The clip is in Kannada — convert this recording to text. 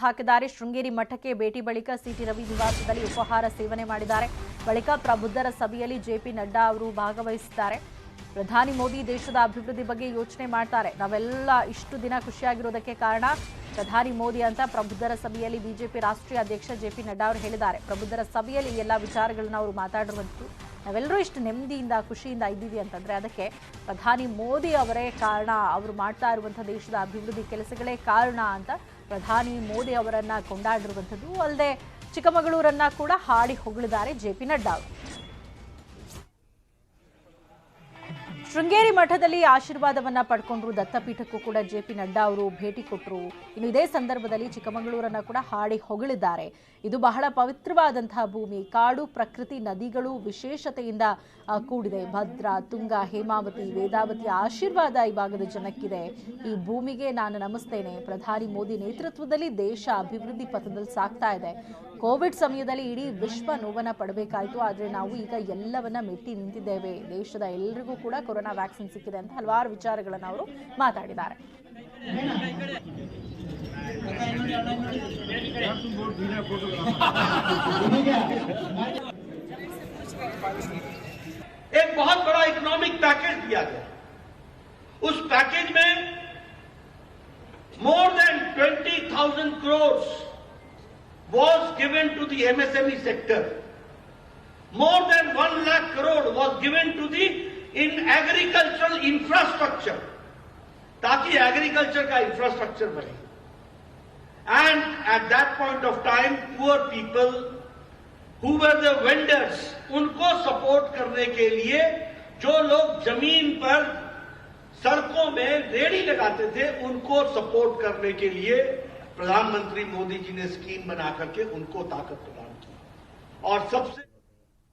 ಹಾಕಿದ್ದಾರೆ. ಶೃಂಗೇರಿ ಮಠಕ್ಕೆ ಭೇಟಿ ಬಳಿಕ ಸಿಟಿ ರವಿ ನಿವಾಸದಲ್ಲಿ ಉಪಹಾರ ಸೇವನೆ ಮಾಡಿದ್ದಾರೆ. ಬಳಿಕ ಪ್ರಬುದ್ಧರ ಸಭೆಯಲ್ಲಿ ಜೆಪಿ ನಡ್ಡಾ ಅವರು ಭಾಗವಹಿಸಿದ್ದಾರೆ. ಪ್ರಧಾನಿ ಮೋದಿ ದೇಶದ ಅಭಿವೃದ್ಧಿ ಬಗ್ಗೆ ಯೋಚನೆ ಮಾಡ್ತಾರೆ. ನಾವೆಲ್ಲ ಇಷ್ಟು ದಿನ ಖುಷಿಯಾಗಿರೋದಕ್ಕೆ ಕಾರಣ ಪ್ರಧಾನಿ ಮೋದಿ ಅಂತ ಪ್ರಬುದ್ಧರ ಸಭೆಯಲ್ಲಿ ಬಿಜೆಪಿ ರಾಷ್ಟ್ರೀಯ ಅಧ್ಯಕ್ಷ ಜೆಪಿ ನಡ್ಡಾ ಅವರು ಹೇಳಿದ್ದಾರೆ. ಪ್ರಬುದ್ಧರ ಸಭೆಯಲ್ಲಿ ಎಲ್ಲ ವಿಚಾರಗಳನ್ನ ಅವರು ಮಾತಾಡಿರುವಂಥದ್ದು. ನಾವೆಲ್ಲರೂ ಇಷ್ಟು ನೆಮ್ಮದಿಯಿಂದ ಖುಷಿಯಿಂದ ಇದ್ದೀವಿ ಅಂತಂದ್ರೆ ಅದಕ್ಕೆ ಪ್ರಧಾನಿ ಮೋದಿ ಅವರೇ ಕಾರಣ. ಅವರು ಮಾಡ್ತಾ ಇರುವಂಥ ದೇಶದ ಅಭಿವೃದ್ಧಿ ಕೆಲಸಗಳೇ ಕಾರಣ ಅಂತ ಪ್ರಧಾನಿ ಮೋದಿ ಅವರನ್ನ ಕೊಂಡಾಡಿರುವಂಥದ್ದು. ಅಲ್ಲದೆ ಚಿಕ್ಕಮಗಳೂರನ್ನ ಕೂಡ ಹಾಡಿ ಹೊಗಳಿದ್ದಾರೆ ಜೆಪಿ ನಡ್ಡಾ ಅವರು. ಶೃಂಗೇರಿ ಮಠದಲ್ಲಿ ಆಶೀರ್ವಾದವನ್ನ ಪಡ್ಕೊಂಡ್ರು. ದತ್ತಪೀಠಕ್ಕೂ ಕೂಡ ಜೆಪಿ ನಡ್ಡಾ ಅವರು ಭೇಟಿ ಕೊಟ್ಟರು. ಇನ್ನು ಇದೇ ಸಂದರ್ಭದಲ್ಲಿ ಚಿಕ್ಕಮಗಳೂರನ್ನ ಕೂಡ ಹಾಡಿ ಹೊಗಳಿದ್ದಾರೆ. ಇದು ಬಹಳ ಪವಿತ್ರವಾದಂತಹ ಭೂಮಿ. ಕಾಡು, ಪ್ರಕೃತಿ, ನದಿಗಳು ವಿಶೇಷತೆಯಿಂದ ಕೂಡಿದೆ. ಭದ್ರಾ, ತುಂಗ, ಹೇಮಾವತಿ, ವೇದಾವತಿಯ ಆಶೀರ್ವಾದ ಈ ಭಾಗದ ಜನಕ್ಕಿದೆ. ಈ ಭೂಮಿಗೆ ನಾನು ನಮಿಸ್ತೇನೆ. ಪ್ರಧಾನಿ ಮೋದಿ ನೇತೃತ್ವದಲ್ಲಿ ದೇಶ ಅಭಿವೃದ್ಧಿ ಪಥದಲ್ಲಿ ಸಾಗ್ತಾ ಇದೆ. ಕೋವಿಡ್ ಸಮಯದಲ್ಲಿ ಇಡೀ ವಿಶ್ವ ನೋವನ್ನ ಪಡಬೇಕಾಯಿತು. ಆದರೆ ನಾವು ಈಗ ಎಲ್ಲವನ್ನ ಮೆಟ್ಟಿ ನಿಂತಿದ್ದೇವೆ. ದೇಶದ ಎಲ್ಲರಿಗೂ ಕೂಡ ಕೊರೋನಾ ವ್ಯಾಕ್ಸಿನ್ ಸಿಕ್ಕಿದೆ ಅಂತ ಹಲವಾರು ವಿಚಾರಗಳನ್ನು ಅವರು ಮಾತಾಡಿದ್ದಾರೆ. एक बहुत बड़ा इकोनॉमिक पैकेज दिया गया. उस पैकेज में more than 20,000 crores was given to the MSME sector. More than 1 lakh crore was given to the in agricultural infrastructure, ताकि agriculture का infrastructure बने. And at that point of time, poor people who were the vendors, उनको सपोर्ट करने के लिए जो लोग जमीन पर सड़कों में रेहड़ी लगाते थे, उनको सपोर्ट करने के लिए प्रधानमंत्री मोदी जी ने स्कीम बना करके उनको ताकत प्रदान की. और सबसे